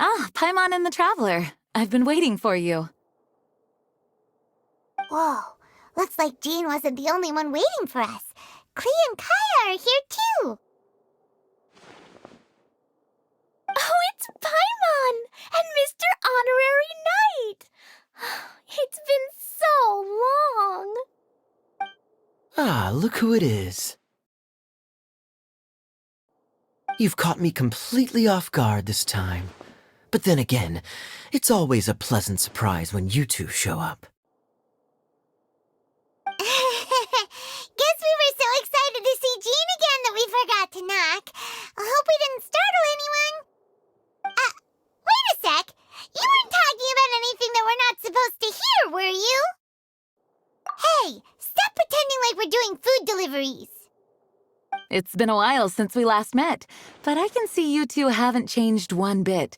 Ah, Paimon and the Traveler. I've been waiting for you. Whoa, looks like Jean wasn't the only one waiting for us. Klee and Kaya are here too. Oh, it's Paimon and Mr. Honorary Knight. It's been so long. Ah, look who it is. You've caught me completely off guard this time. But then again, it's always a pleasant surprise when you two show up. Guess we were so excited to see Jean again that we forgot to knock. I hope we didn't startle anyone. Wait a sec. You weren't talking about anything that we're not supposed to hear, were you? Hey, stop pretending like we're doing food deliveries. It's been a while since we last met, but I can see you two haven't changed one bit.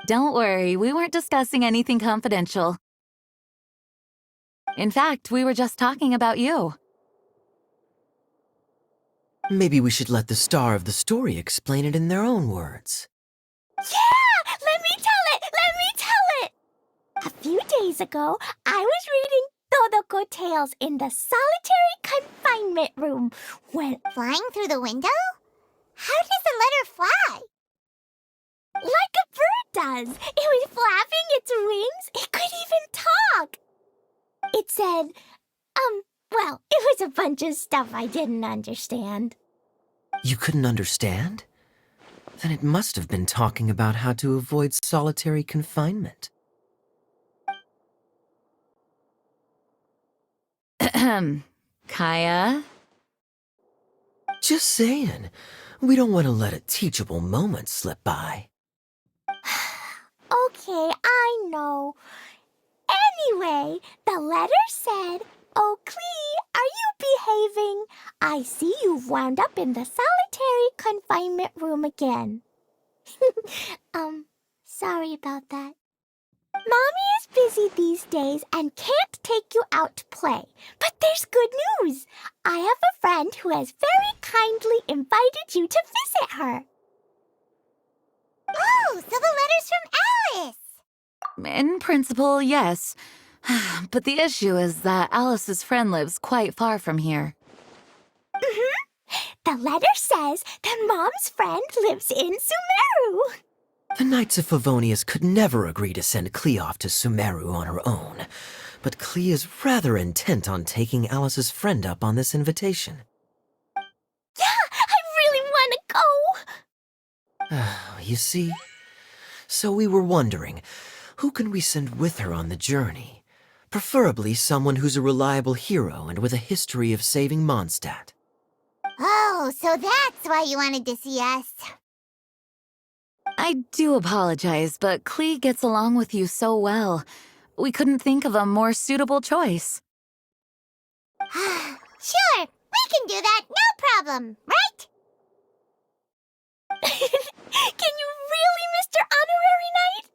Don't worry, we weren't discussing anything confidential. In fact, we were just talking about you. Maybe we should let the star of the story explain it in their own words. Yeah! Let me tell it! A few days ago, I was reading Todoko Tales in the solitary confinement room when... Flying through the window? How does the letter fly? Like a bird does. It was flapping its wings. It could even talk. It said, well, it was a bunch of stuff I didn't understand. You couldn't understand? Then it must have been talking about how to avoid solitary confinement. Kaya? Just saying. We don't want to let a teachable moment slip by. Okay, I know. Anyway, the letter said, "Oh, Klee, are you behaving? I see you've wound up in the solitary confinement room again." Sorry about that. Mommy is busy these days and can't take you out to play. But there's good news. I have a friend who has very kindly invited you to visit her. Oh, so the letter's from Alice. In principle, yes. But the issue is that Alice's friend lives quite far from here. The letter says that Mom's friend lives in Sumeru. The Knights of Favonius could never agree to send Klee off to Sumeru on her own, but Klee is rather intent on taking Alice's friend up on this invitation. Yeah, I really want to go. You see? So we were wondering, who can we send with her on the journey? Preferably someone who's a reliable hero and with a history of saving Mondstadt. Oh, so that's why you wanted to see us. I do apologize, but Klee gets along with you so well. We couldn't think of a more suitable choice. Sure, we can do that, no problem, right? Can you really, Mr. Honorary Knight?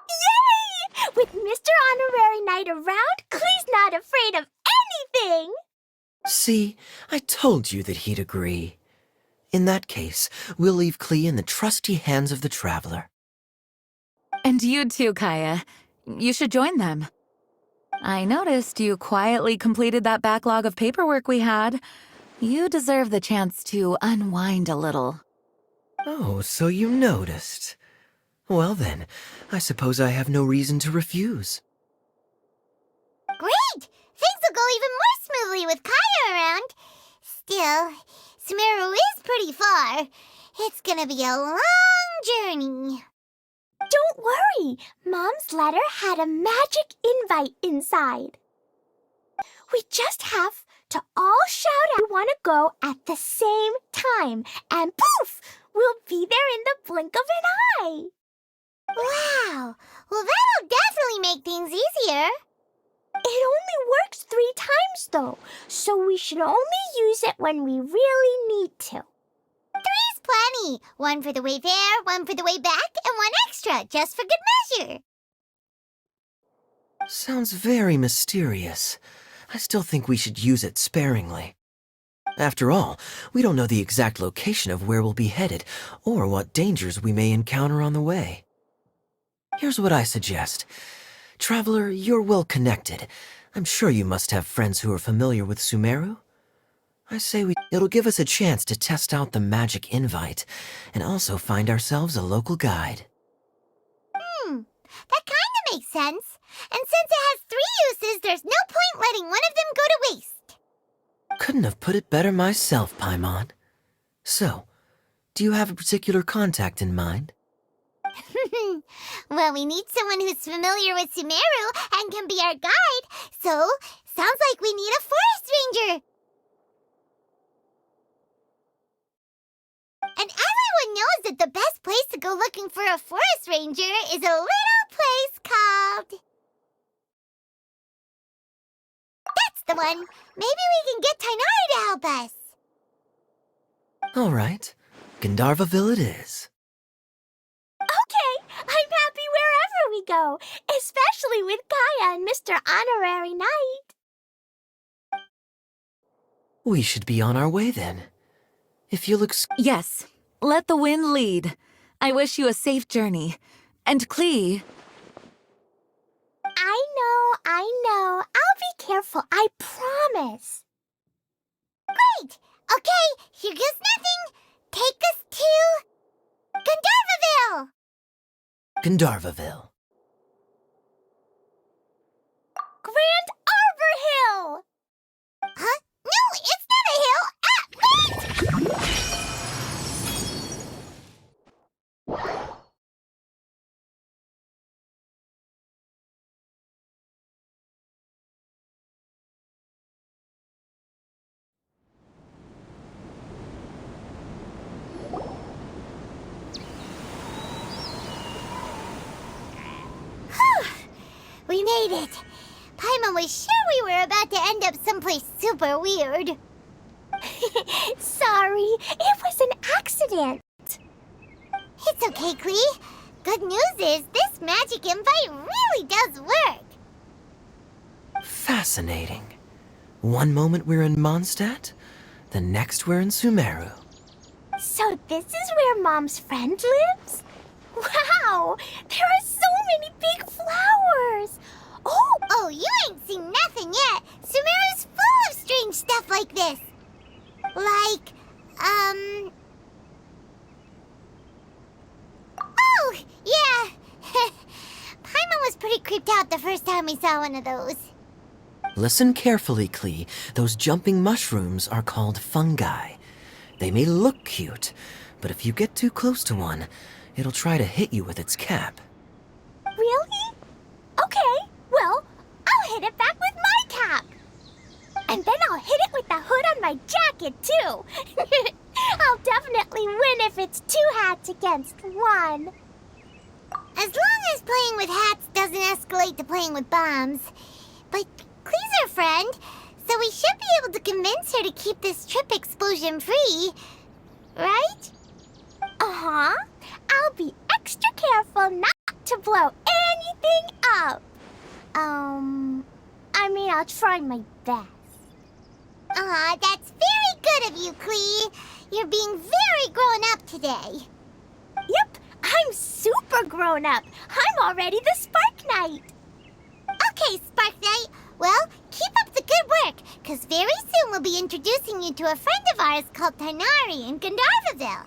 Yay! With Mr. Honorary Knight around, Klee's not not afraid of anything. See, I told you that he'd agree. In that case, we'll leave Klee in the trusty hands of the traveler. And you too, Kaya. You should join them. I noticed you quietly completed that backlog of paperwork we had. You deserve the chance to unwind a little. Oh, so you noticed. Well then, I suppose I have no reason to refuse. Great! Things will go even more smoothly with Kaya around. Still, Sumeru is pretty far. It's gonna be a long journey. Don't worry. Mom's letter had a magic invite inside. We just have to all shout out we want to go at the same time, and poof! We'll be there in the blink of an eye. Wow! Well, that'll definitely make things easier. It only works 3 times, though, so we should only use it when we really need to. 3's plenty. 1 for the way there, 1 for the way back, and 1 extra, just for good measure. Sounds very mysterious. I still think we should use it sparingly. After all, we don't know the exact location of where we'll be headed, or what dangers we may encounter on the way. Here's what I suggest. Traveler, you're well connected. I'm sure you must have friends who are familiar with Sumeru. I say it'll give us a chance to test out the magic invite, and also find ourselves a local guide. That kinda makes sense. And since it has 3 uses, there's no point letting one of them go to waste. Couldn't have put it better myself, Paimon. So, do you have a particular contact in mind? Well, we need someone who's familiar with Sumeru and can be our guide, so sounds like we need a forest ranger. And everyone knows that the best place to go looking for a forest ranger is a little place called... That's the one! Maybe we can get Tanah to help us. All right, Gandharvaville it is. Okay, I'm happy wherever we go, especially with Kaya and Mr. Honorary Knight. We should be on our way then. If you'll Yes, let the wind lead. I wish you a safe journey. And Klee, I know. I'll be careful, I promise. Great! Okay, here goes nothing. Take us to... Gandharvaville! Gandharvaville. Grand Arbor Hill! Huh? No, it's not a hill! Ah, wait! We made it. Paimon was sure we were about to end up someplace super weird. Sorry, it was an accident. It's okay, Klee. Good news is this magic invite really does work. Fascinating. One moment we're in Mondstadt, the next we're in Sumeru. So this is where Mom's friend lives? Wow, there are so many big flowers. Oh, you ain't seen nothing yet. Sumeru's full of strange stuff like this. Like, Oh, yeah. Paimon was pretty creeped out the first time we saw one of those. Listen carefully, Klee. Those jumping mushrooms are called fungi. They may look cute, but if you get too close to one, it'll try to hit you with its cap. Really? Okay, well, I'll hit it back with my cap. And then I'll hit it with the hood on my jacket, too. I'll definitely win if it's 2 hats against 1. As long as playing with hats doesn't escalate to playing with bombs. But Klee's our friend, so we should be able to convince her to keep this trip explosion-free. Right? Uh-huh. I'll be extra careful not to blow anything up. I mean, I'll try my best. Aw, that's very good of you, Klee. You're being very grown up today. Yep, I'm super grown up. I'm already the Spark Knight. Okay, Spark Knight. Well, keep up the good work, because very soon we'll be introducing you to a friend of ours called Tanah in Gandharvaville.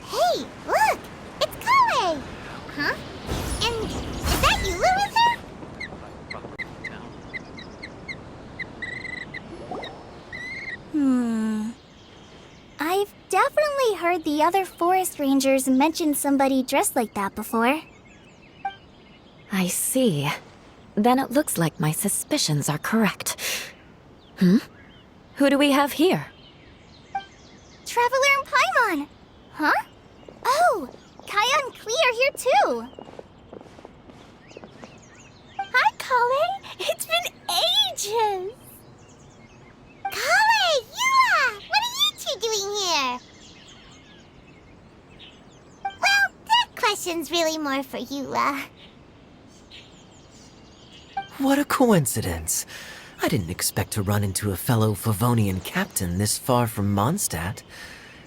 Hey, look! It's Kale! Huh? And is that Yula with her? I've definitely heard the other forest rangers mention somebody dressed like that before. I see. Then it looks like my suspicions are correct. Who do we have here? Traveler and Paimon! Huh? Oh, Kaya and Klee are here too. Hi, Kale. It's been ages. Kale! Yula! What are you two doing here? Well, that question's really more for Yula. What a coincidence. I didn't expect to run into a fellow Favonian captain this far from Mondstadt.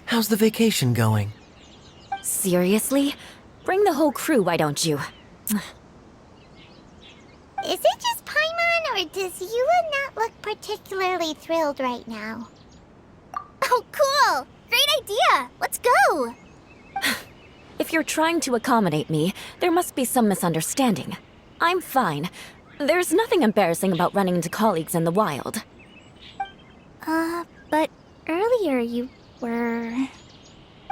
How's the vacation going? Seriously? Bring the whole crew, why don't you? Is it just Paimon, or does Yula not look particularly thrilled right now? Oh, cool. Great idea. Let's go. If you're trying to accommodate me, there must be some misunderstanding. I'm fine. There's nothing embarrassing about running into colleagues in the wild. But earlier you were...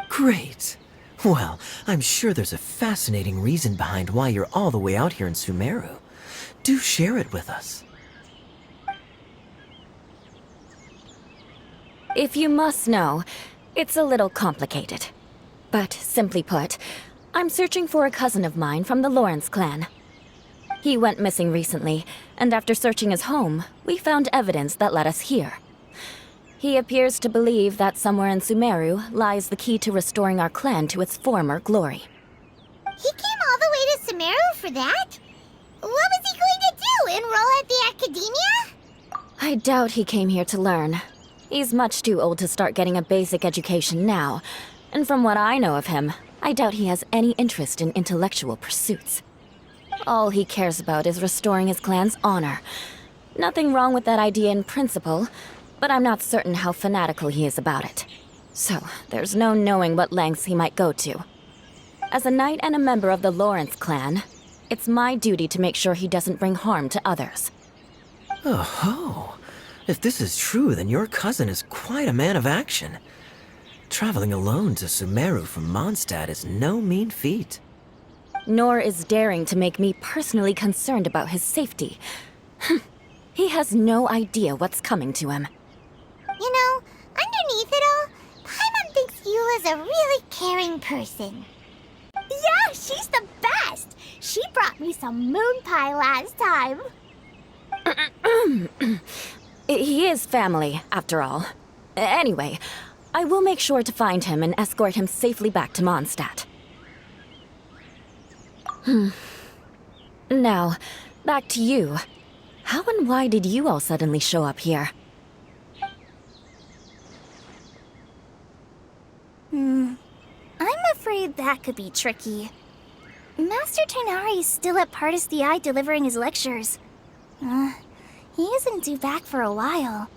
Great. Well, I'm sure there's a fascinating reason behind why you're all the way out here in Sumeru. Do share it with us. If you must know, it's a little complicated. But simply put, I'm searching for a cousin of mine from the Lawrence clan. He went missing recently, and after searching his home, we found evidence that led us here. He appears to believe that somewhere in Sumeru lies the key to restoring our clan to its former glory. He came all the way to Sumeru for that? What was he going to do, enroll at the academia? I doubt he came here to learn. He's much too old to start getting a basic education now, and from what I know of him, I doubt he has any interest in intellectual pursuits. All he cares about is restoring his clan's honor. Nothing wrong with that idea in principle, but I'm not certain how fanatical he is about it. So, there's no knowing what lengths he might go to. As a knight and a member of the Lawrence clan, it's my duty to make sure he doesn't bring harm to others. Oh-ho. If this is true, then your cousin is quite a man of action. Traveling alone to Sumeru from Mondstadt is no mean feat. Nor is daring to make me personally concerned about his safety. He has no idea what's coming to him. You know, underneath it all, Paimon thinks Yula's a really caring person. Yeah, she's the best. She brought me some moon pie last time. He is family, after all. Anyway, I will make sure to find him and escort him safely back to Mondstadt. Now, back to you. How and why did you all suddenly show up here? I'm afraid that could be tricky. Master Tighnari's still at Pardis the Eye delivering his lectures. He isn't due back for a while.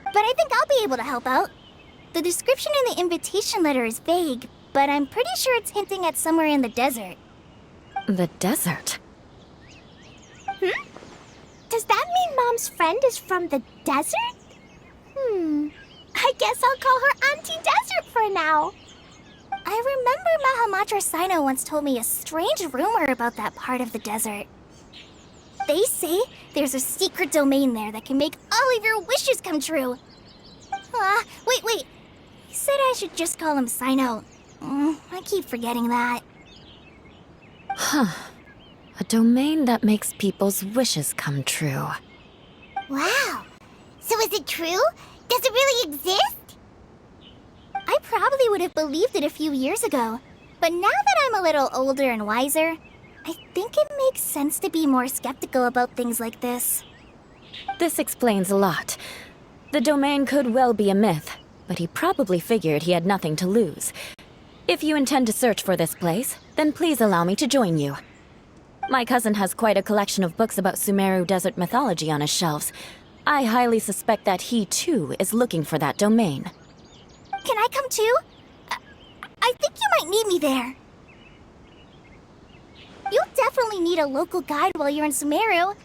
But I think I'll be able to help out. The description in the invitation letter is vague, but I'm pretty sure it's hinting at somewhere in the desert. The desert? Does that mean Mom's friend is from the desert? I guess I'll call her Auntie Desert for now. I remember Mahamatra Sino once told me a strange rumor about that part of the desert. They say there's a secret domain there that can make all of your wishes come true. should just call him Sino. I keep forgetting that. Huh. A domain that makes people's wishes come true. Wow. So is it true? Does it really exist? I probably would have believed it a few years ago. But now that I'm a little older and wiser, I think it makes sense to be more skeptical about things like this. This explains a lot. The domain could well be a myth, but he probably figured he had nothing to lose. If you intend to search for this place, then please allow me to join you. My cousin has quite a collection of books about Sumeru desert mythology on his shelves. I highly suspect that he, too, is looking for that domain. Can I come too? I think you might need me there. You'll definitely need a local guide while you're in Sumeru.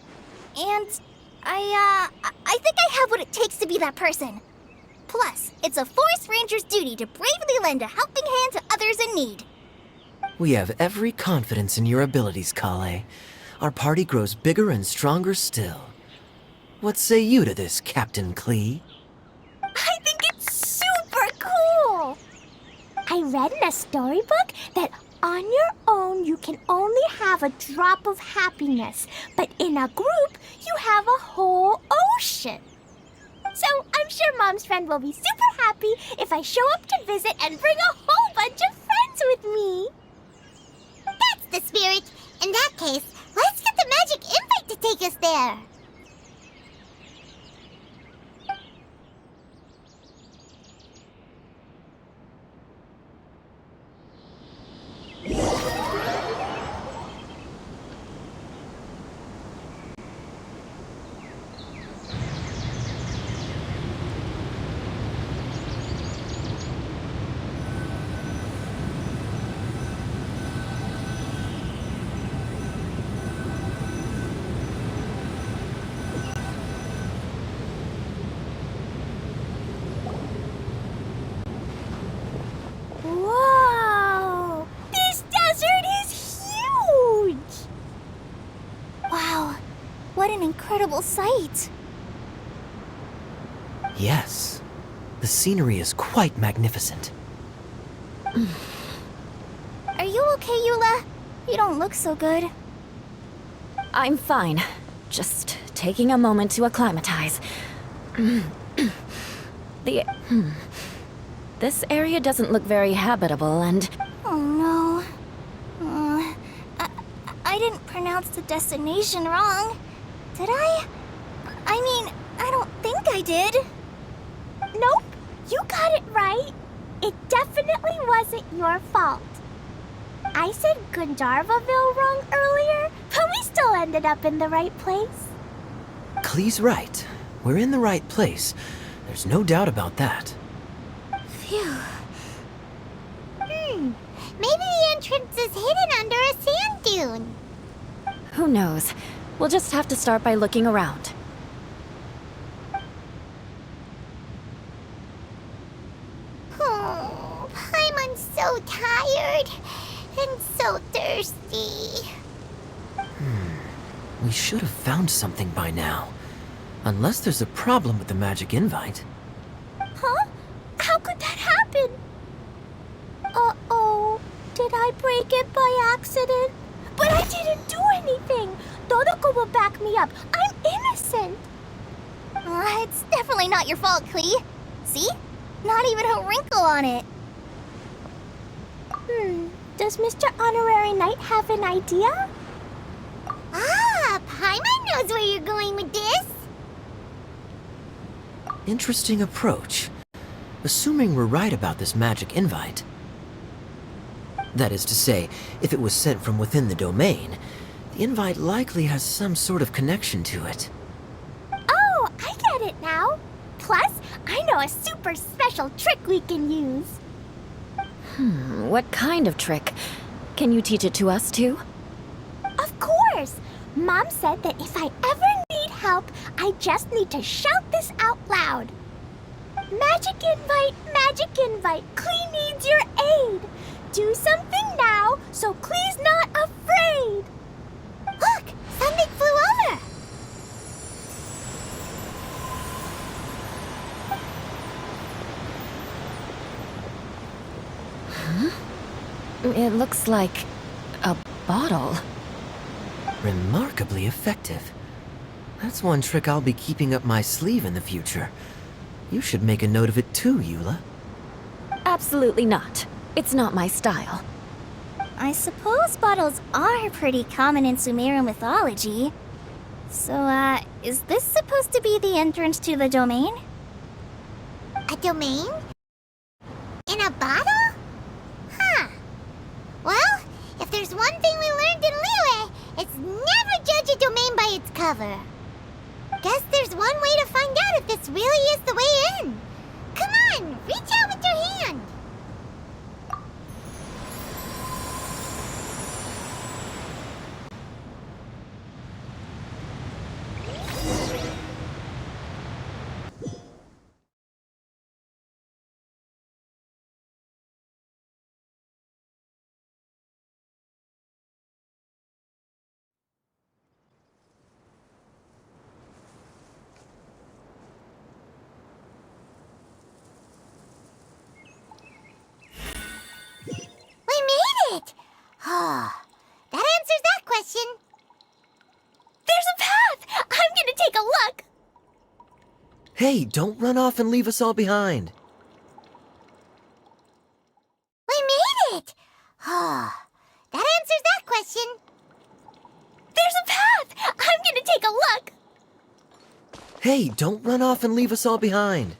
And I think I have what it takes to be that person. Plus, it's a forest ranger's duty to bravely lend a helping hand to others in need. We have every confidence in your abilities, Kale. Our party grows bigger and stronger still. What say you to this, Captain Klee? I think it's super cool! I read in a storybook that on your own you can only have a drop of happiness, but in a group you have a whole ocean. So I'm sure Mom's friend will be super happy if I show up to visit and bring a whole bunch of friends with me. That's the spirit. In that case, let's get the magic invite to take us there. Whoa! This desert is huge! Wow, what an incredible sight. Yes. The scenery is quite magnificent. Are you okay, Eula? You don't look so good. I'm fine. Just taking a moment to acclimatize. This area doesn't look very habitable, and Oh no. I didn't pronounce the destination wrong. Did I? I mean, I don't think I did. Nope, you got it right. It definitely wasn't your fault. I said Gundarvaville wrong earlier, but we still ended up in the right place. Klee's right. We're in the right place. There's no doubt about that. Phew. Maybe the entrance is hidden under a sand dune. who knows? We'll just have to start by looking around. Oh, Paimon's so tired and so thirsty. We should have found something by now. Unless there's a problem with the magic invite. Huh? How could that happen? Uh-oh. Did I break it by accident? But I didn't do anything. Todoko will back me up. I'm innocent. It's definitely not your fault, Klee. See? Not even a wrinkle on it. Does Mr. Honorary Knight have an idea? Ah, Paimon knows where you're going with this. Interesting approach. Assuming we're right about this magic invite. That is to say, if it was sent from within the domain, the invite likely has some sort of connection to it. Oh, I get it now. Plus, I know a super special trick we can use. What kind of trick? Can you teach it to us too? Of course! Mom said that if I ever need help, I just need to shout this out loud. Magic invite, Klee needs your aid. Do something now, so Klee's not afraid. Look, something flew over. It looks like a bottle. Remarkably effective. That's one trick I'll be keeping up my sleeve in the future. You should make a note of it too, Eula. Absolutely not. It's not my style. I suppose bottles are pretty common in Sumerian mythology. So, is this supposed to be the entrance to the domain? A domain? In a bottle? Huh. Well, if there's one thing we learned in Liyue, it's never judge a domain by its cover. Guess there's one way to find out if this really is the way in. Come on, reach out with your hand. We made it! Oh, that answers that question. There's a path! I'm gonna take a look! Hey, don't run off and leave us all behind. We made it! Oh, that answers that question. There's a path! I'm gonna take a look! Hey, don't run off and leave us all behind.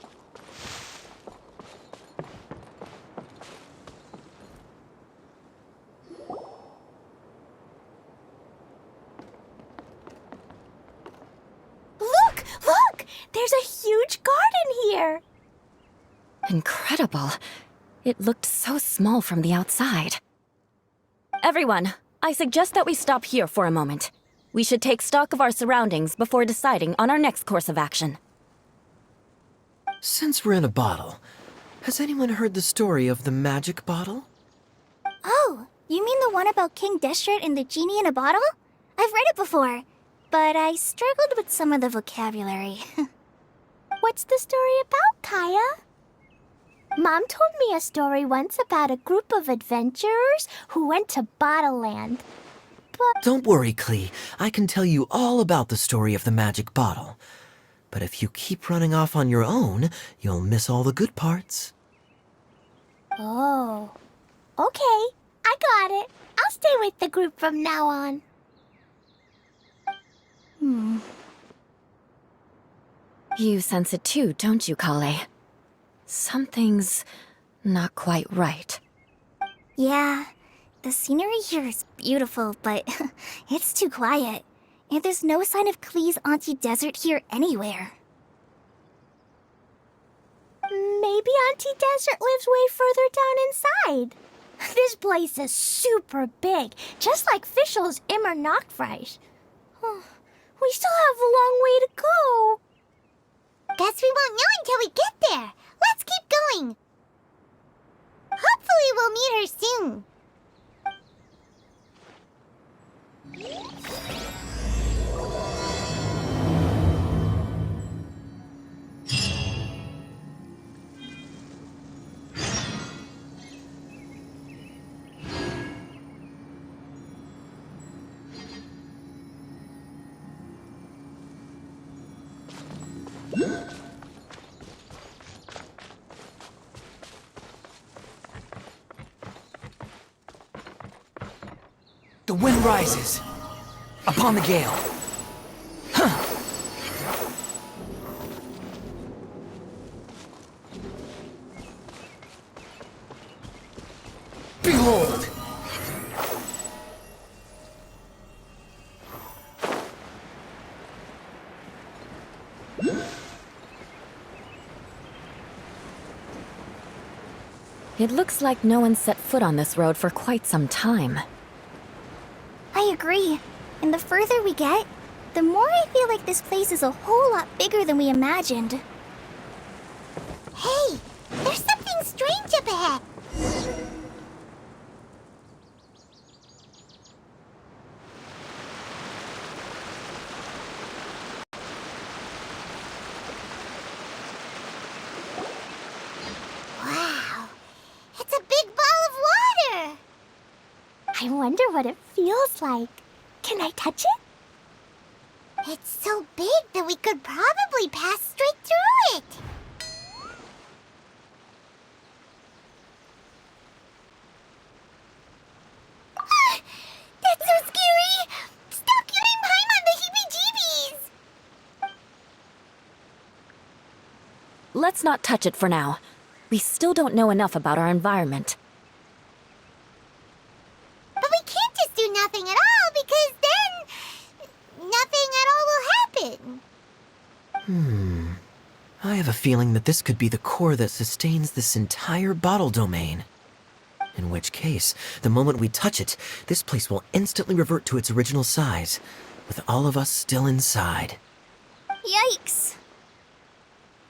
Look! There's a huge garden here! Incredible. It looked so small from the outside. Everyone, I suggest that we stop here for a moment. We should take stock of our surroundings before deciding on our next course of action. Since we're in a bottle, has anyone heard the story of the magic bottle? Oh, you mean the one about King Deshret and the genie in a bottle? I've read it before, but I struggled with some of the vocabulary. What's the story about, Kaya? Mom told me a story once about a group of adventurers who went to Bottle Land. But Don't worry, Klee. I can tell you all about the story of the magic bottle. But if you keep running off on your own, you'll miss all the good parts. oh, okay, I got it. I'll stay with the group from now on. You sense it too, don't you, Kale? Something's not quite right. Yeah, the scenery here is beautiful, but it's too quiet. And there's no sign of Klee's Auntie Desert here anywhere. Maybe Auntie Desert lives way further down inside. This place is super big, just like Fischl's Immer Nachtreich. We still have a long way to go. Guess we won't know until we get there. Let's keep going. Hopefully we'll meet her soon. The wind rises upon the gale. Behold! It looks like no one set foot on this road for quite some time. I agree. And the further we get, the more I feel like this place is a whole lot bigger than we imagined. Hey, there's something strange up ahead. Wow, it's a big ball of I wonder what it feels like. Can I touch it? It's so big that we could probably pass straight through it. That's so scary! Stop giving Paimon the heebie-jeebies! Let's not touch it for now. We still don't know enough about our environment. But we can't just do nothing at all, because then nothing at all will happen. I have a feeling that this could be the core that sustains this entire bottle domain. In which case, the moment we touch it, this place will instantly revert to its original size, with all of us still inside. Yikes.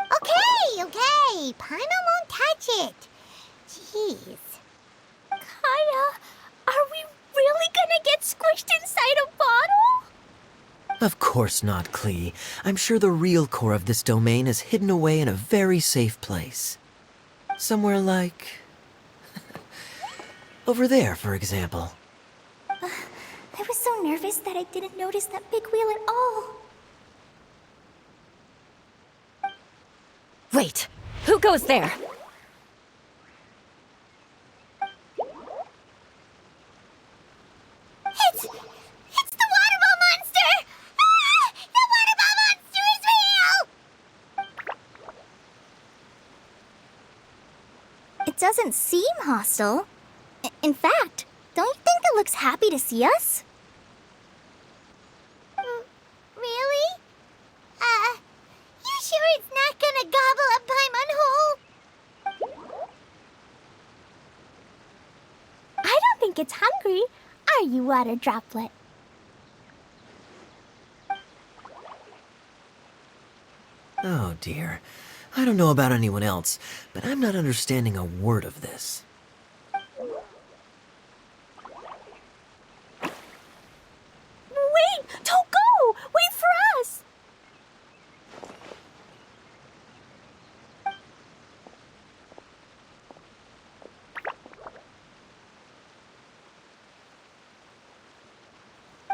Okay. Paimon won't touch it. Jeez. Kaya, are we really gonna get squished inside a bottle? Of course not, Klee. I'm sure the real core of this domain is hidden away in a very safe place. Somewhere like... over there, for example. I was so nervous that I didn't notice that big wheel at all. Wait, who goes there? It's the water ball monster! Ah! The water ball monster is real! It doesn't seem hostile. In fact, don't you think it looks happy to see us? Really? You sure it's not gonna gobble up Paimon whole? I don't think it's hungry. Are you, water droplet? Oh dear. I don't know about anyone else, but I'm not understanding a word of this. Wait! Don't go! Wait for us!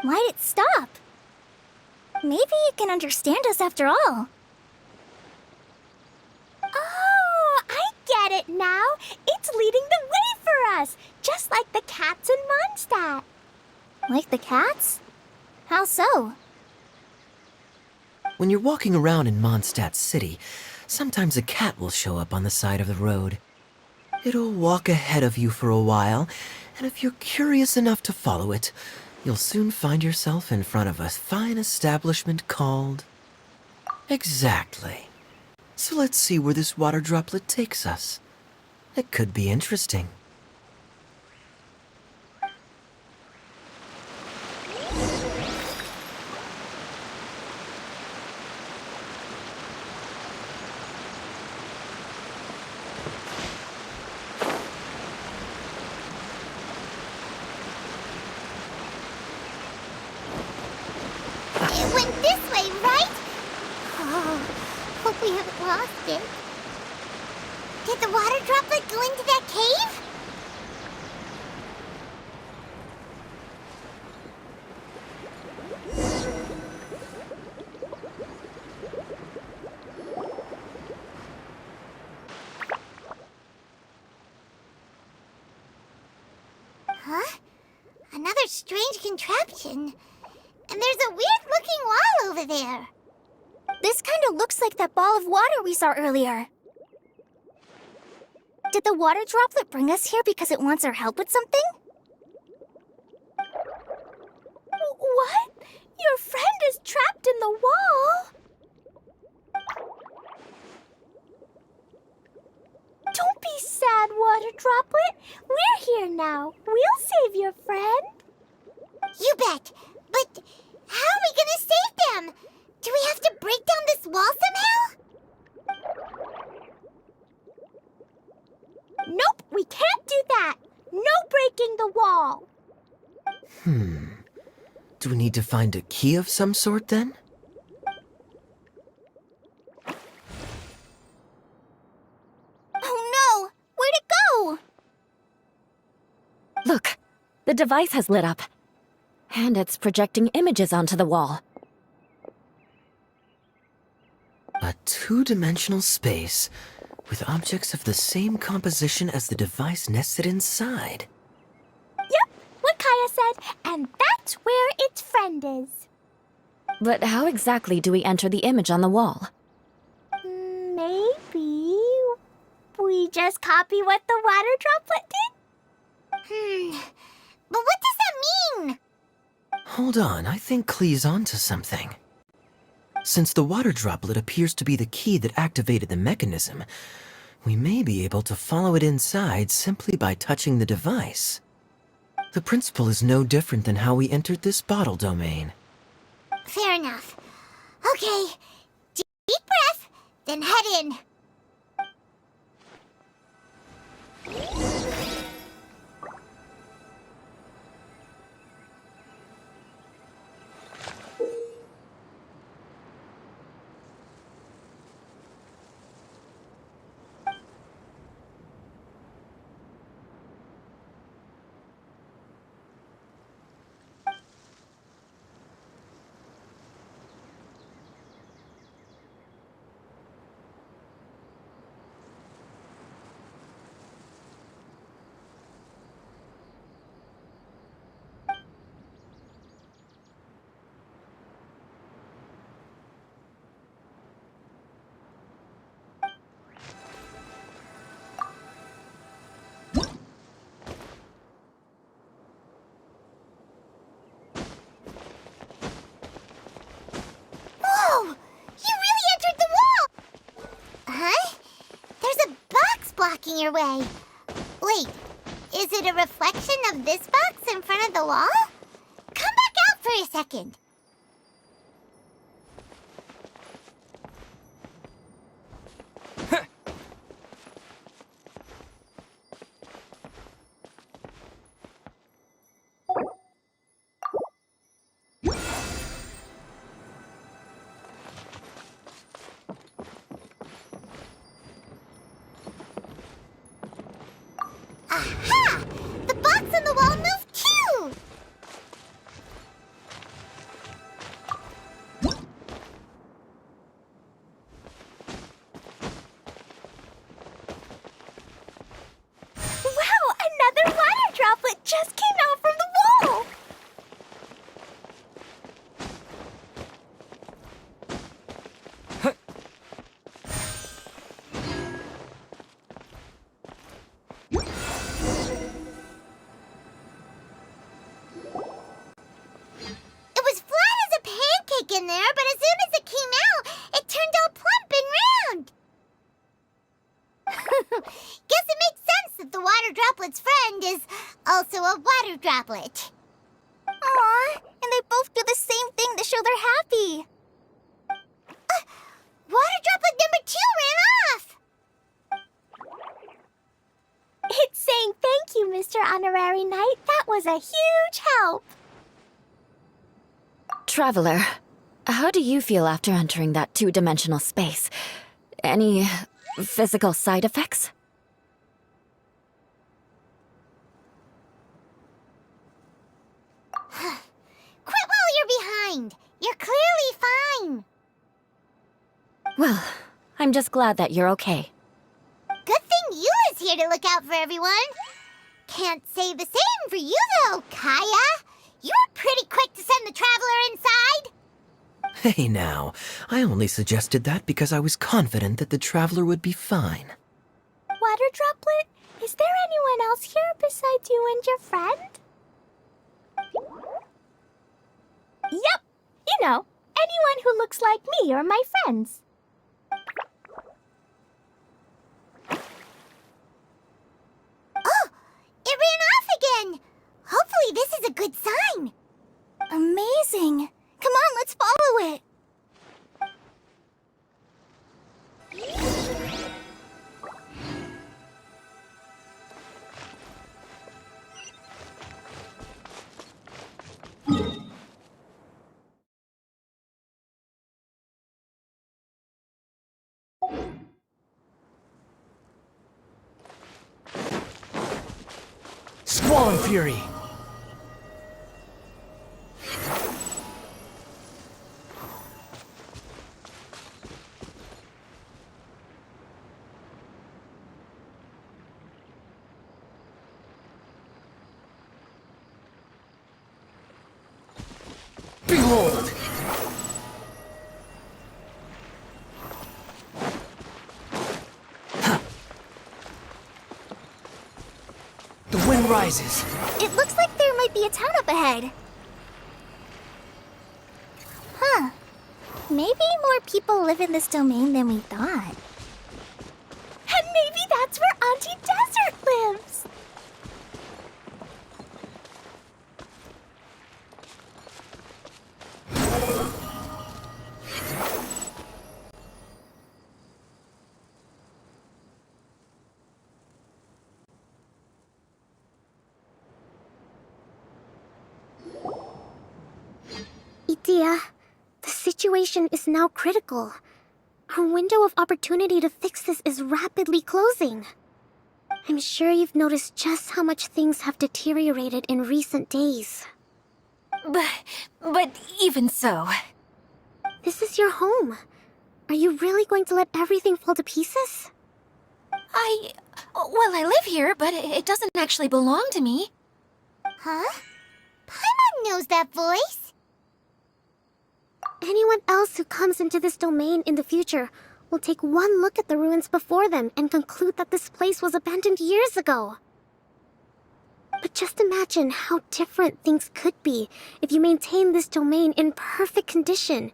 Why'd it stop? Maybe it can understand us after all. Oh, I get it now. It's leading the way for us, just like the cats in Mondstadt. Like the cats? How so? When you're walking around in Mondstadt City, sometimes a cat will show up on the side of the road. It'll walk ahead of you for a while, and if you're curious enough to follow it, you'll soon find yourself in front of a fine establishment called... Exactly. So let's see where this water droplet takes us. It could be interesting. It went this way, right? Oh, hope we haven't lost it. Did the water droplet go into that cave? Huh? Another strange contraption. And there's a weird-looking wall over there. This kind of looks like that ball of water we saw earlier. Did the water droplet bring us here because it wants our help with something? What? Your friend is trapped in the wall? Don't be sad, water droplet. We're here now. We'll save your friend. You bet. But how are we gonna save them? Do we have to break down this wall somehow? Nope, we can't do that. No breaking the wall. Do we need to find a key of some sort then? Oh no! Where'd it go? Look, The device has lit up. And it's projecting images onto the wall. A two-dimensional space with objects of the same composition as the device nested inside. Yep, what Kaya said, and that's where its friend is. But how exactly do we enter the image on the wall? Maybe we just copy what the water droplet did? But what does that mean? Hold on, I think Klee's onto something. Since the water droplet appears to be the key that activated the mechanism, we may be able to follow it inside simply by touching the device. The principle is no different than how we entered this bottle domain. Fair enough. Okay, deep breath, then head in. Whoa! You really entered the wall! Huh? There's a box blocking your way. Wait, is it a reflection of this box in front of the wall? Come back out for a second. Aha! The box on the wall moved too! Wow, another water droplet just came out from the wall! It was flat as a pancake in there, but as soon as it came out, it turned all plump and round. Guess it makes sense that the water droplet's friend is also a water droplet. Aw, and they both do the same thing to show they're happy. Water droplet number 2 ran off. It's saying thank you, Mr. Honorary Knight. That was a huge help. Traveler, how do you feel after entering that two-dimensional space? Any physical side effects? Quit while you're behind. You're clearly fine. Well, I'm just glad that you're okay. Good thing Eula's here to look out for everyone. Can't say the same for you, though, Kaya. You were pretty quick to send the traveler inside. Hey now, I only suggested that because I was confident that the traveler would be fine. Water droplet, is there anyone else here besides you and your friend? Yep, you know, anyone who looks like me or my friends. Oh, it ran off again. Hopefully this is a good sign. Amazing. Come on, let's follow it. Squall and Fury! Behold! The wind rises. It looks like there might be a town up ahead. Huh. Maybe more people live in this domain than we thought. And maybe that's where Auntie Desert lives. Idea, the situation is now critical. Our window of opportunity to fix this is rapidly closing. I'm sure you've noticed just how much things have deteriorated in recent days. But even so. This is your home. Are you really going to let everything fall to pieces? Well, I live here, but it doesn't actually belong to me. Huh? Paimon knows that voice. Anyone else who comes into this domain in the future will take one look at the ruins before them and conclude that this place was abandoned years ago. But just imagine how different things could be if you maintain this domain in perfect condition.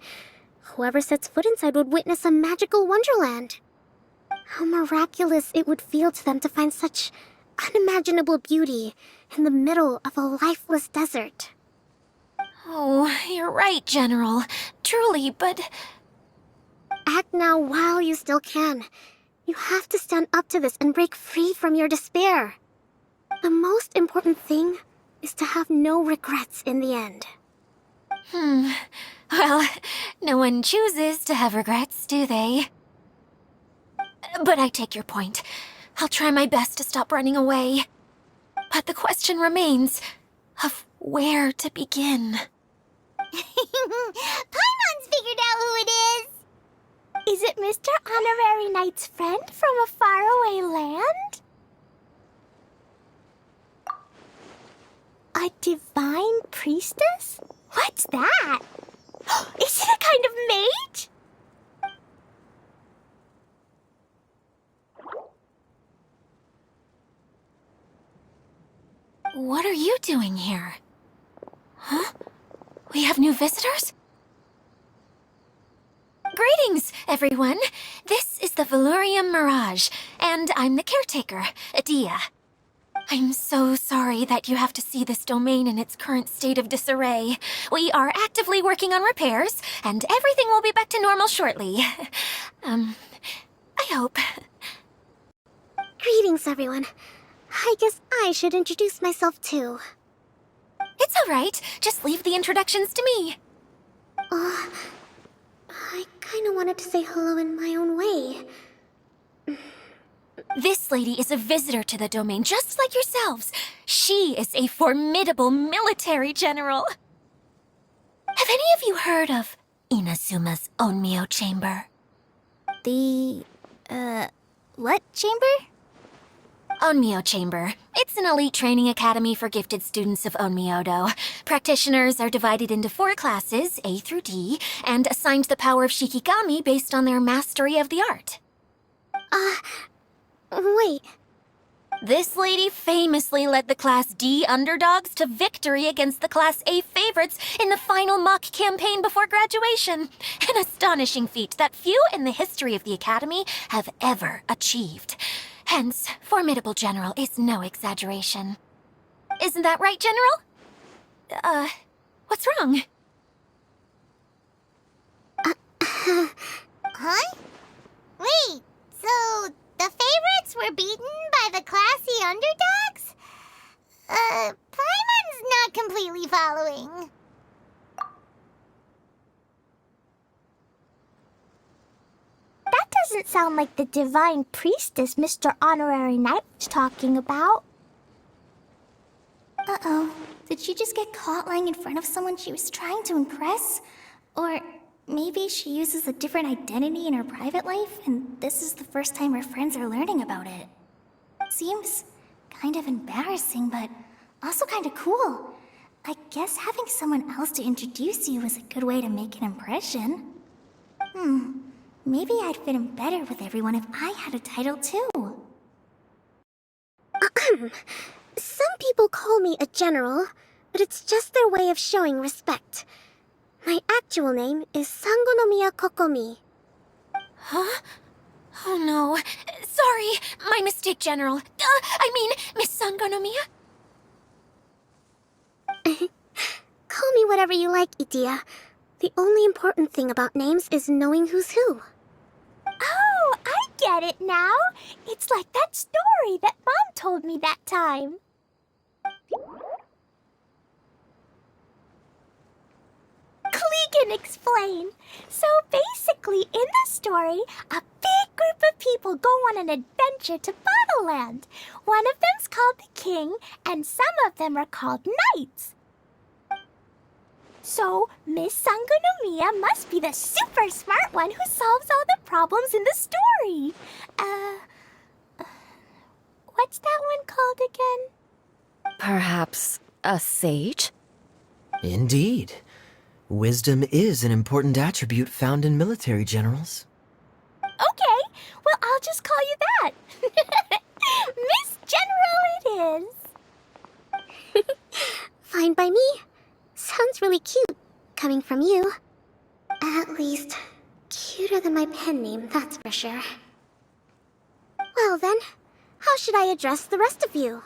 Whoever sets foot inside would witness a magical wonderland. How miraculous it would feel to them to find such unimaginable beauty in the middle of a lifeless desert. Oh, you're right, General. Truly, but... Act now while you still can. You have to stand up to this and break free from your despair. The most important thing is to have no regrets in the end. Well, no one chooses to have regrets, do they? But I take your point. I'll try my best to stop running away. But the question remains of where to begin. Paimon's figured out who it is. Is it Mr. Honorary Knight's friend from a faraway land? A divine priestess? What's that? Is it a kind of mage? What are you doing here? Huh? We have new visitors? Greetings, everyone. This is the Valurium Mirage, and I'm the caretaker, Adia. I'm so sorry that you have to see this domain in its current state of disarray. We are actively working on repairs, and everything will be back to normal shortly. I hope. Greetings, everyone. I guess I should introduce myself too. It's all right. Just leave the introductions to me. I kinda wanted to say hello in my own way. This lady is a visitor to the domain, just like yourselves. She is a formidable military general. Have any of you heard of Inazuma's Onmyo Chamber? What chamber? Onmyo Chamber. It's an elite training academy for gifted students of Onmyodo. Practitioners are divided into 4 classes, A through D, and assigned the power of Shikigami based on their mastery of the art. Wait. This lady famously led the Class D underdogs to victory against the Class A favorites in the final mock campaign before graduation. An astonishing feat that few in the history of the Academy have ever achieved. Hence, formidable general is no exaggeration. Isn't that right, General? What's wrong? Huh? Wait, so the favorites were beaten by the classy underdogs? Paimon's not completely following. That doesn't sound like the divine priestess Mr. Honorary Knight was talking about. Uh-oh. Did she just get caught lying in front of someone she was trying to impress? Or maybe she uses a different identity in her private life, and this is the first time her friends are learning about it. Seems kind of embarrassing, but also kind of cool. I guess having someone else to introduce you is a good way to make an impression. Maybe I'd fit in better with everyone if I had a title too. Some people call me a general, but it's just their way of showing respect. My actual name is Sangonomiya Kokomi. Huh? Oh no. Sorry, my mistake, General. Miss Sangonomiya? Call me whatever you like, Itia. The only important thing about names is knowing who's who. Oh, I get it now. It's like that story that Mom told me that time. Klee can explain. So basically, in the story, a big group of people go on an adventure to Bottleland. One of them's called the King, and some of them are called Knights. So, Miss Sangonomiya must be the super smart one who solves all the problems in the story. What's that one called again? Perhaps a sage? Indeed. Wisdom is an important attribute found in military generals. Okay, well, I'll just call you that. Miss General it is. Fine by me. Sounds really cute, coming from you. At least, cuter than my pen name, that's for sure. Well then, how should I address the rest of you?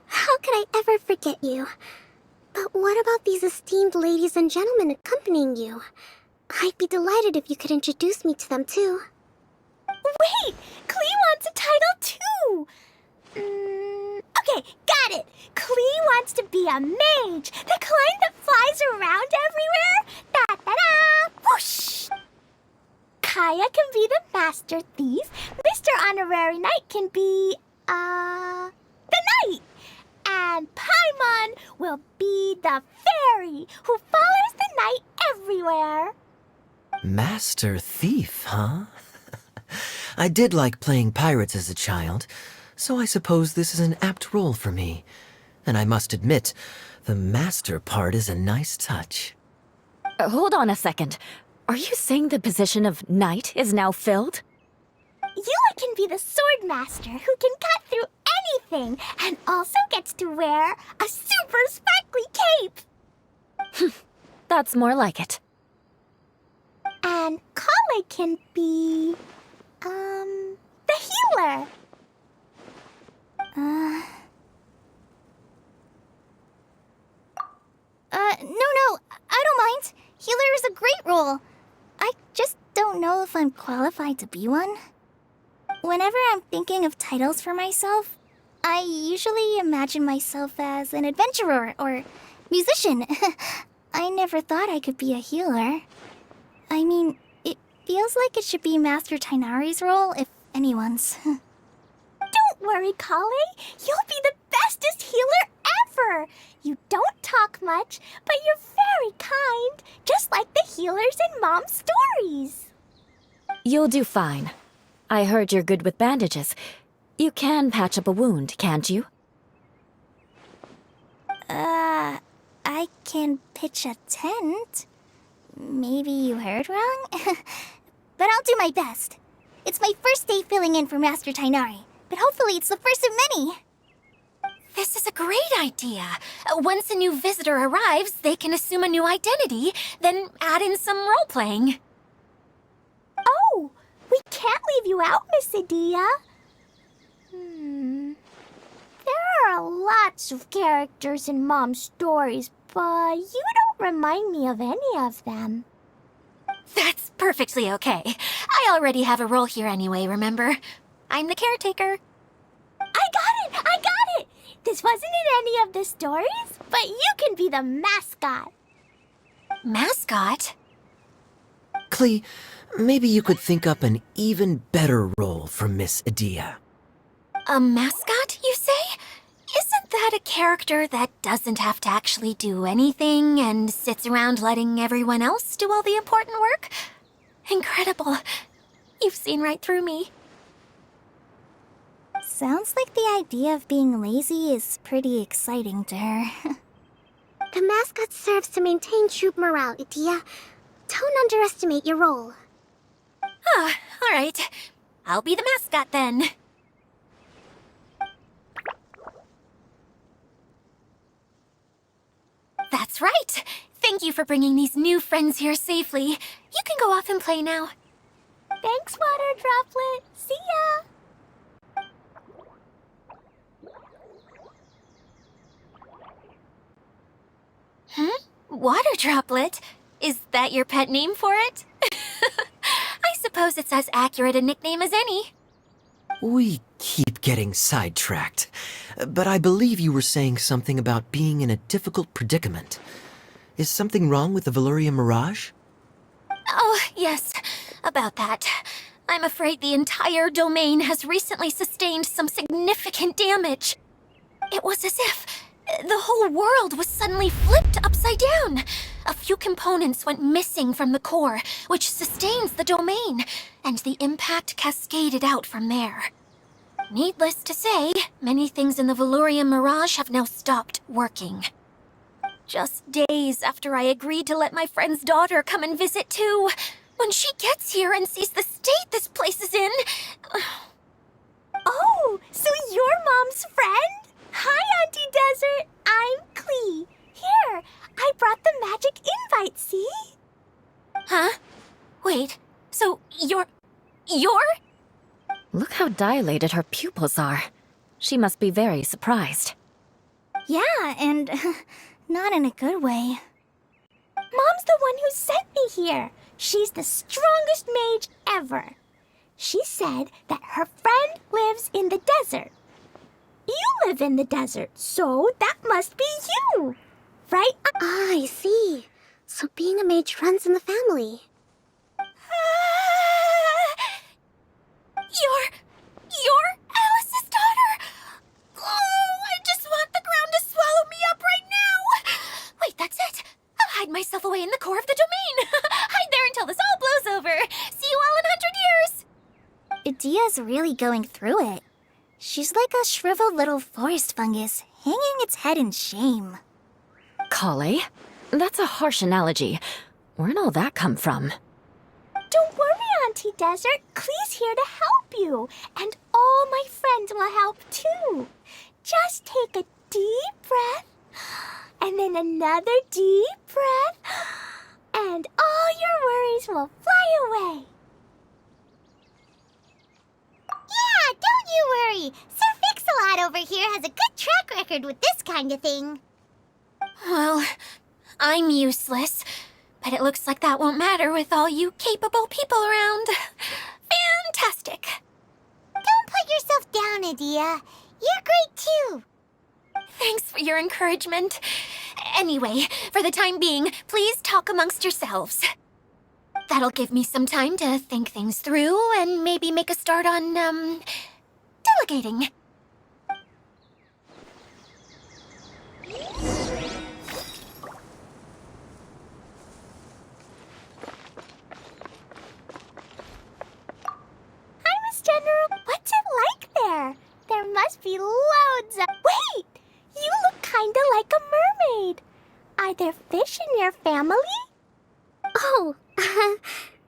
How could I ever forget you? But what about these esteemed ladies and gentlemen accompanying you? I'd be delighted if you could introduce me to them too. Wait! Klee wants a title too! Okay, got it! Klee wants to be a mage! The kind that flies around everywhere! Da-da-da! Whoosh! Kaya can be the master thief. Mr. Honorary Knight can be, the knight! And Paimon will be the fairy who follows the knight everywhere. Master Thief, huh? I did like playing pirates as a child, so I suppose this is an apt role for me. And I must admit, the master part is a nice touch. Hold on a second. Are you saying the position of knight is now filled? Yula can be the sword master who can cut through anything and also gets to wear a super sparkly cape. That's more like it. And Kale can be, the healer. No, I don't mind. Healer is a great role. I just don't know if I'm qualified to be one. Whenever I'm thinking of titles for myself, I usually imagine myself as an adventurer or musician. I never thought I could be a healer. I mean, it feels like it should be Master Tainari's role, if anyone's. Don't worry, Kale. You'll be the bestest healer ever. You don't talk much, but you're very kind, just like the healers in Mom's stories. You'll do fine. I heard you're good with bandages. You can patch up a wound, can't you? I can pitch a tent. Maybe you heard wrong? But I'll do my best. It's my first day filling in for Master Tainari, but hopefully it's the first of many. This is a great idea. Once a new visitor arrives, they can assume a new identity, then add in some role-playing. Oh, we can't leave you out, Miss Adia. There are lots of characters in Mom's stories, but you don't remind me of any of them. That's perfectly okay. I already have a role here anyway, remember? I'm the caretaker. I got it! This wasn't in any of the stories, but you can be the mascot. Mascot? Klee, maybe you could think up an even better role for Miss Adia. A mascot, you say? Isn't that a character that doesn't have to actually do anything and sits around letting everyone else do all the important work? Incredible. You've seen right through me. Sounds like the idea of being lazy is pretty exciting to her. The mascot serves to maintain troop morale, Idia. Don't underestimate your role. Ah, all right. I'll be the mascot then. That's right. Thank you for bringing these new friends here safely. You can go off and play now. Thanks, Water Droplet. See ya! Water Droplet? Is that your pet name for it? I suppose it's as accurate a nickname as any. We keep getting sidetracked, but I believe you were saying something about being in a difficult predicament. Is something wrong with the Veluria Mirage? Oh, yes, about that. I'm afraid the entire domain has recently sustained some significant damage. It was as if the whole world was suddenly flipped upside down. A few components went missing from the core, which sustains the domain, and the impact cascaded out from there. Needless to say, many things in the Veluria Mirage have now stopped working. Just days after I agreed to let my friend's daughter come and visit too, when she gets here and sees the state this place is in... Oh, so you're Mom's friend? Hi, Auntie Desert. I'm Klee. Here, I brought the magic invite, see? Huh? Wait, so you're... Look how dilated her pupils are. She must be very surprised. Yeah, and not in a good way. Mom's the one who sent me here. She's the strongest mage ever. She said that her friend lives in the desert. You live in the desert, so that must be you. Right? Ah, I see. So being a mage runs in the family. You're Alice's daughter? Oh, I just want the ground to swallow me up right now. Wait, that's it. I'll hide myself away in the core of the domain. Hide there until this all blows over. See you all in 100 years. Idia's really going through it. She's like a shriveled little forest fungus, hanging its head in shame. Kale? That's a harsh analogy. Where'd all that come from? Don't worry, Auntie Desert. Klee's here to help you. And all my friends will help too. Just take a deep breath. And then another deep breath. And all your worries will fly away. Yeah, don't you worry. Sir Fix-a-Lot over here has a good track record with this kind of thing. Well, I'm useless, but it looks like that won't matter with all you capable people around. Fantastic. Don't put yourself down, Idia. You're great too. Thanks for your encouragement. Anyway, for the time being, please talk amongst yourselves. That'll give me some time to think things through and maybe make a start on, delegating. Hi, Miss General. What's it like there? There must be loads of... Wait! You look kinda like a mermaid. Are there fish in your family? Oh,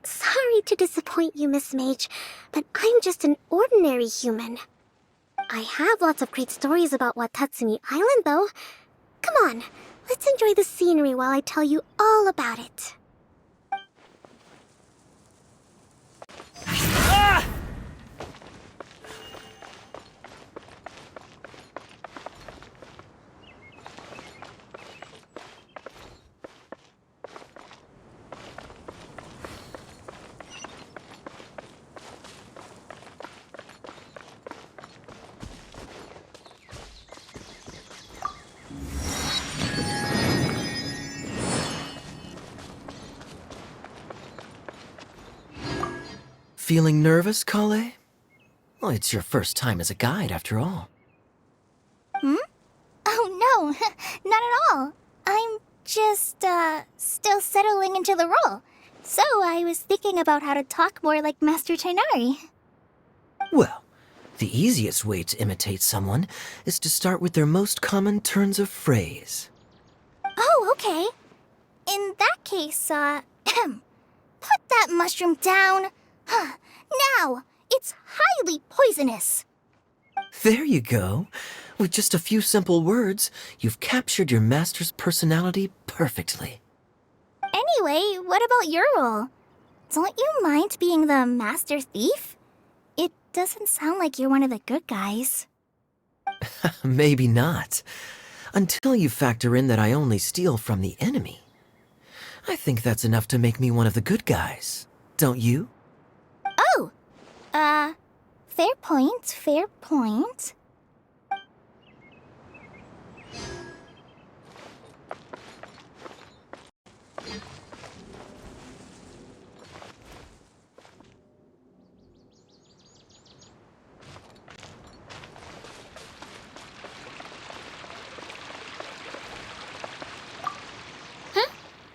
sorry to disappoint you, Miss Mage, but I'm just an ordinary human. I have lots of great stories about Watatsumi Island, though. Come on, let's enjoy the scenery while I tell you all about it. Feeling nervous, Kale? Well, it's your first time as a guide, after all. Oh no, not at all. I'm just, still settling into the role. So I was thinking about how to talk more like Master Tighnari. Well, The easiest way to imitate someone is to start with their most common turns of phrase. Oh, okay. In that case, put that mushroom down. Now, it's highly poisonous. There you go. With just a few simple words, you've captured your master's personality perfectly. Anyway, what about your role? Don't you mind being the master thief? It doesn't sound like you're one of the good guys. Maybe not. Until you factor in that I only steal from the enemy. I think that's enough to make me one of the good guys. Don't you? Oh! Fair point, fair point.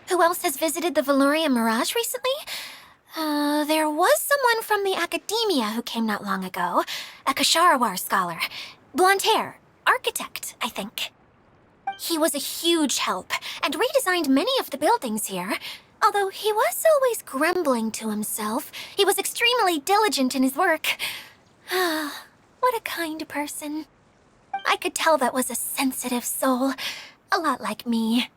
Who else has visited the Veloria Mirage recently? There was someone from the academia who came not long ago. A Kasharawar scholar. Blonde hair. Architect, I think. He was a huge help, and redesigned many of the buildings here. Although he was always grumbling to himself, he was extremely diligent in his work. What a kind person. I could tell that was a sensitive soul. A lot like me.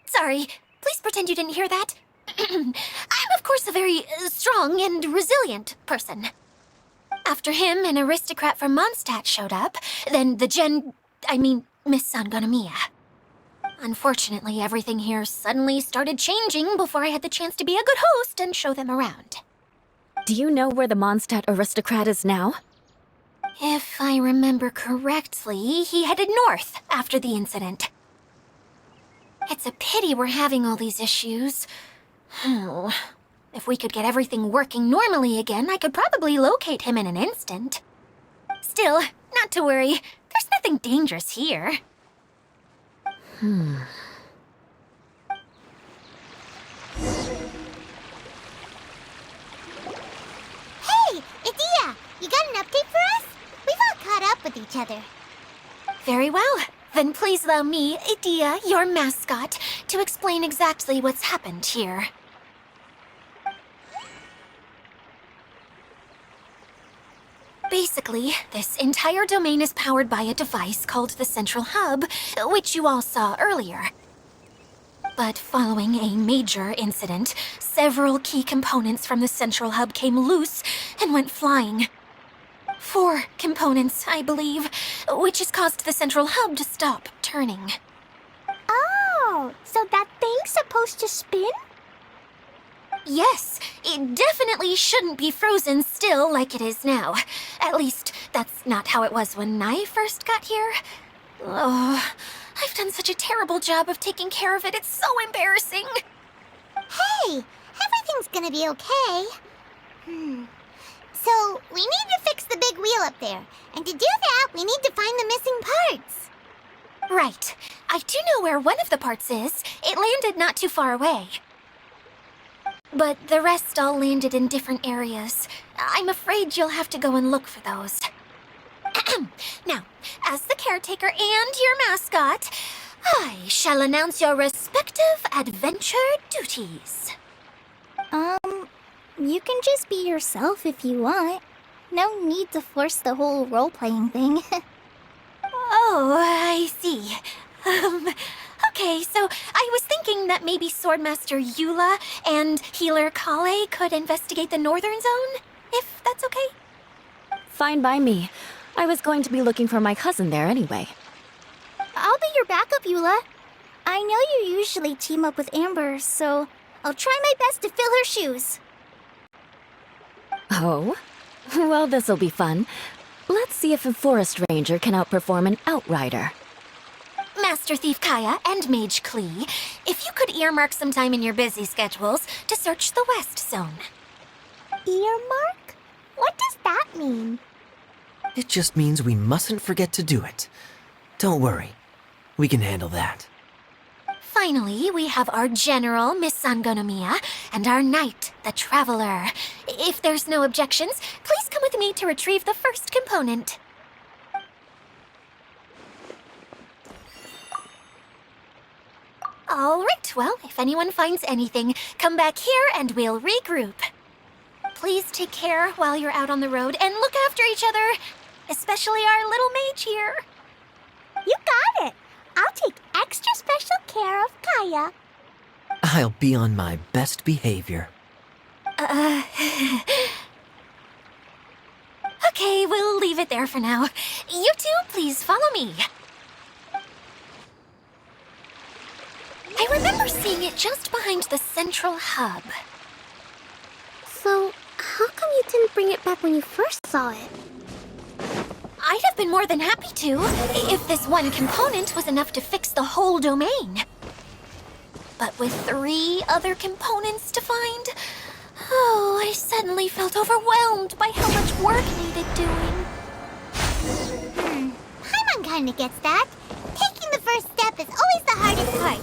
Sorry. Please pretend you didn't hear that. I'm, of course, a very strong and resilient person. After him, an aristocrat from Mondstadt showed up, then Miss Sangonomiya. Unfortunately, everything here suddenly started changing before I had the chance to be a good host and show them around. Do you know where the Mondstadt aristocrat is now? If I remember correctly, he headed north after the incident. It's a pity we're having all these issues. If we could get everything working normally again, I could probably locate him in an instant. Still, not to worry. There's nothing dangerous here. Hey, Idia, you got an update for us? We've all caught up with each other. Very well. Then please allow me, Idia, your mascot, to explain exactly what's happened here. Basically, this entire domain is powered by a device called the Central Hub, which you all saw earlier. But following a major incident, several key components from the Central Hub came loose and went flying. 4 components, I believe, which has caused the Central Hub to stop turning. Oh, so that thing's supposed to spin? Yes, it definitely shouldn't be frozen still like it is now. At least, that's not how it was when I first got here. Oh, I've done such a terrible job of taking care of it, it's so embarrassing. Hey, everything's gonna be okay. So, we need to fix the big wheel up there. And to do that, we need to find the missing parts. Right. I do know where one of the parts is. It landed not too far away. But the rest all landed in different areas. I'm afraid you'll have to go and look for those. Now, as the caretaker and your mascot, I shall announce your respective adventure duties. You can just be yourself if you want. No need to force the whole role-playing thing. Oh, I see. Okay, so I was thinking that maybe Swordmaster Eula and Healer Kale could investigate the northern zone, if that's okay? Fine by me. I was going to be looking for my cousin there anyway. I'll be your backup, Eula. I know you usually team up with Amber, so I'll try my best to fill her shoes. Oh? Well, this'll be fun. Let's see if a forest ranger can outperform an outrider. Master Thief Kaya and Mage Klee, if you could earmark some time in your busy schedules to search the West Zone. Earmark? What does that mean? It just means we mustn't forget to do it. Don't worry. We can handle that. Finally, we have our general, Miss Sangonomiya, and our knight, the Traveler. If there's no objections, please come with me to retrieve the first component. All right, well, if anyone finds anything, come back here and we'll regroup. Please take care while you're out on the road and look after each other, especially our little mage here. You got it. I'll take extra special care of Kaya. I'll be on my best behavior. Okay, we'll leave it there for now. You two, please follow me. I remember seeing it just behind the central hub. So, how come you didn't bring it back when you first saw it? I'd have been more than happy to, if this one component was enough to fix the whole domain. But with 3 other components to find, oh, I suddenly felt overwhelmed by how much work needed doing. Paimon kinda gets that. Taking the first step is always the hardest part.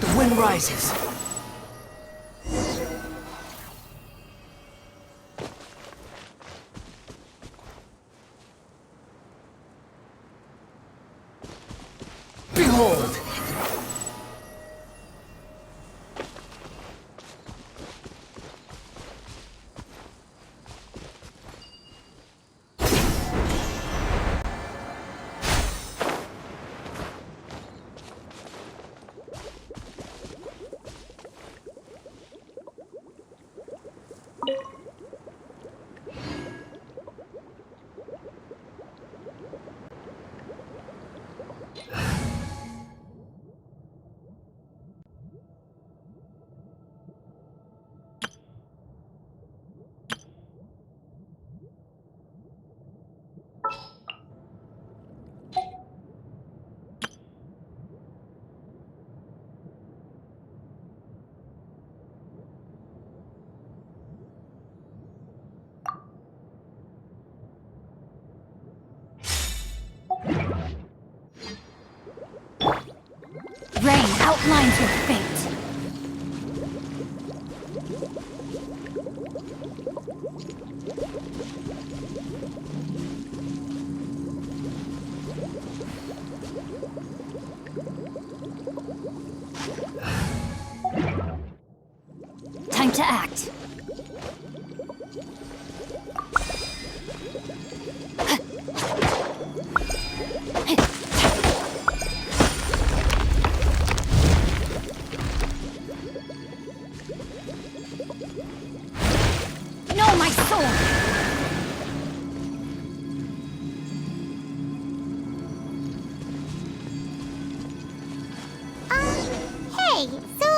The wind rises. Behold! Rain outlines your fate. Time to act. No, my sword! Hey, so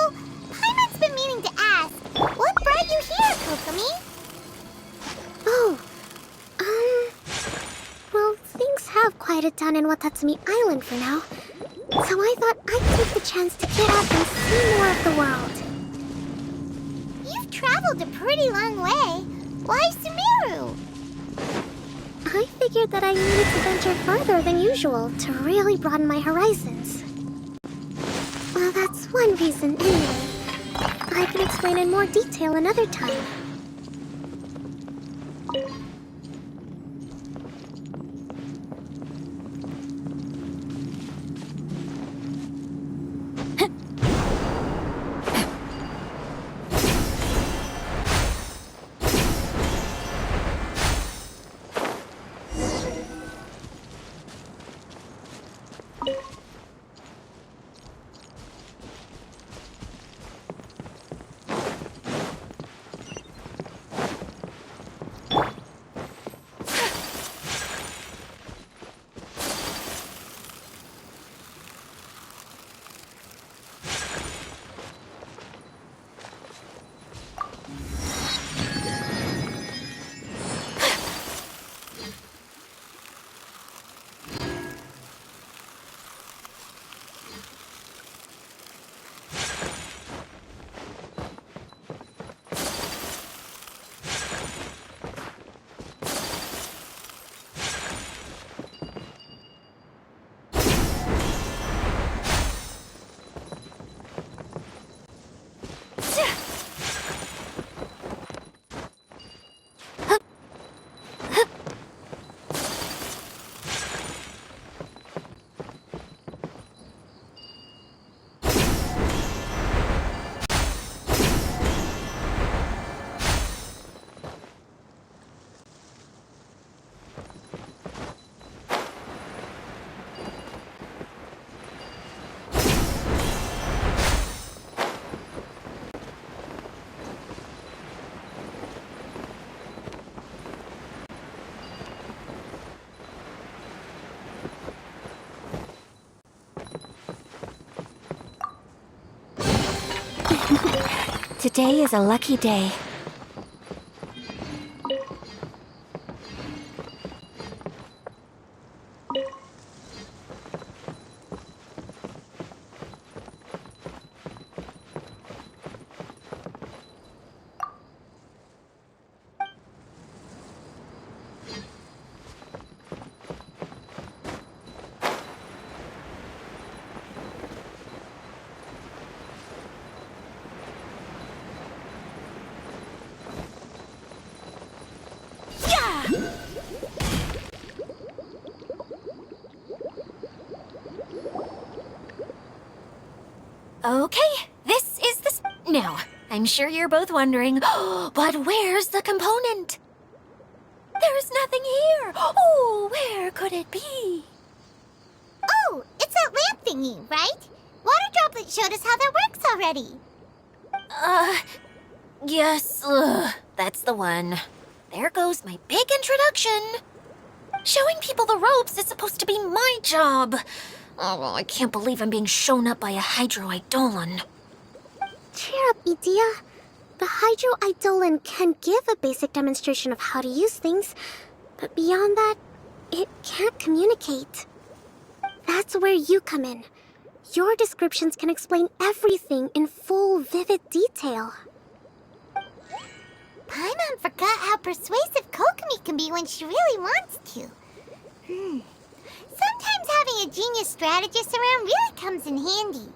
Paimon's been meaning to ask, what brought you here, Kokomi? Oh, well, things have quieted down in Watatsumi Island for now. So I thought I'd take the chance to get out and see more of the world. You've traveled a pretty long way. Why Sumeru? I figured that I needed to venture further than usual to really broaden my horizons. Well, that's one reason anyway. I can explain in more detail another time. Today is a lucky day. Okay, this is the Now, I'm sure you're both wondering, but where's the component? There's nothing here. Oh, where could it be? Oh, it's that lamp thingy, right? Water Droplet showed us how that works already. Yes, that's the one. There goes my big introduction. Showing people the ropes is supposed to be my job. Oh, I can't believe I'm being shown up by a Hydroidolon. Cheer up, Edea. The Hydroidolon can give a basic demonstration of how to use things, but beyond that, it can't communicate. That's where you come in. Your descriptions can explain everything in full, vivid detail. Paimon forgot how persuasive Kokomi can be when she really wants to. Sometimes having a genius strategist around really comes in handy.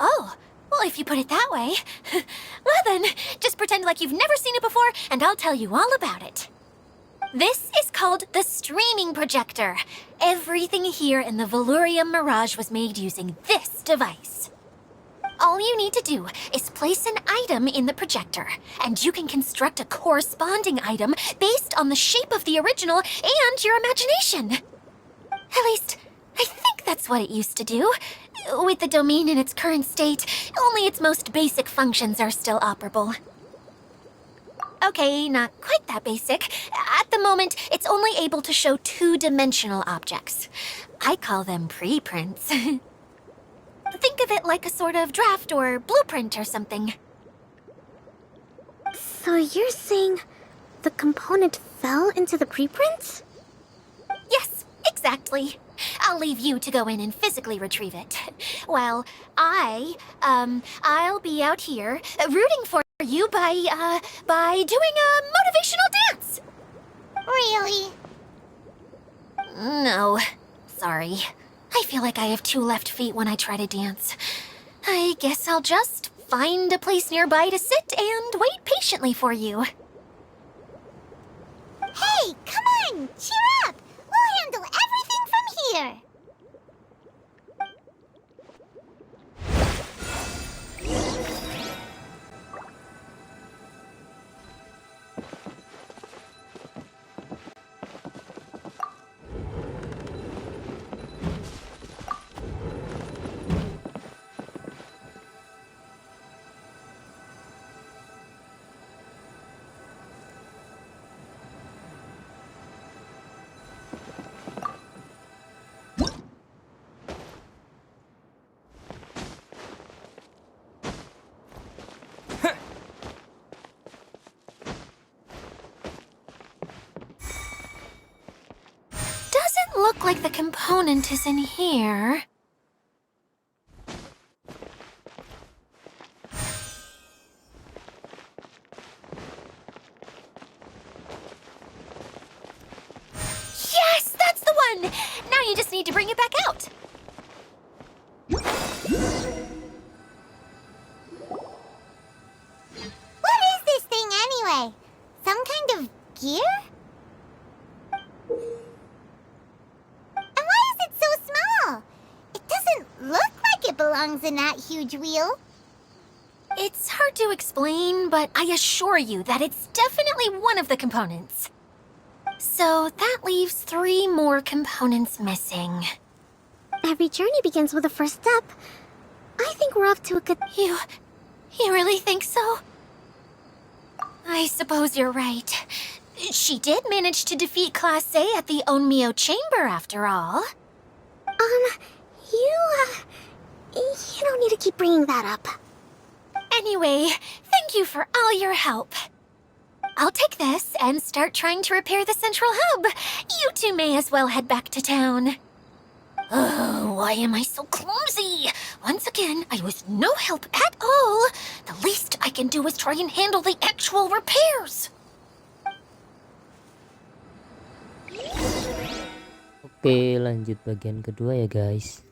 Oh, well, if you put it that way. Well then, just pretend like you've never seen it before, and I'll tell you all about it. This is called the streaming projector. Everything here in the Valurium Mirage was made using this device. All you need to do is place an item in the projector, and you can construct a corresponding item based on the shape of the original and your imagination. At least, I think that's what it used to do. With the domain in its current state, only its most basic functions are still operable. Okay, not quite that basic. At the moment, it's only able to show two-dimensional objects. I call them preprints. Think of it like a sort of draft or blueprint or something. So you're saying the component fell into the preprints? Yes, exactly. I'll leave you to go in and physically retrieve it. While I'll be out here rooting for you by doing a motivational dance. Really? No, sorry. I feel like I have two left feet when I try to dance. I guess I'll just find a place nearby to sit and wait patiently for you. Hey, come on! Cheer up! We'll handle everything from here! Look like the component is in here. Yes, that's the one! Now you just need to bring it back out. What is this thing anyway? Some kind of gear? Look like it belongs in that huge wheel. It's hard to explain, but I assure you that it's definitely one of the components. So that leaves 3 more components missing. Every journey begins with a first step. I think we're off to a good... You really think so? I suppose you're right. She did manage to defeat Class A at the Onmyo Chamber, after all. You don't need to keep bringing that up. Anyway, thank you for all your help. I'll take this and start trying to repair the central hub. You two may as well head back to town. Oh, why am I so clumsy? Once again, I was no help at all. The least I can do is try and handle the actual repairs. Oke, lanjut bagian kedua ya guys.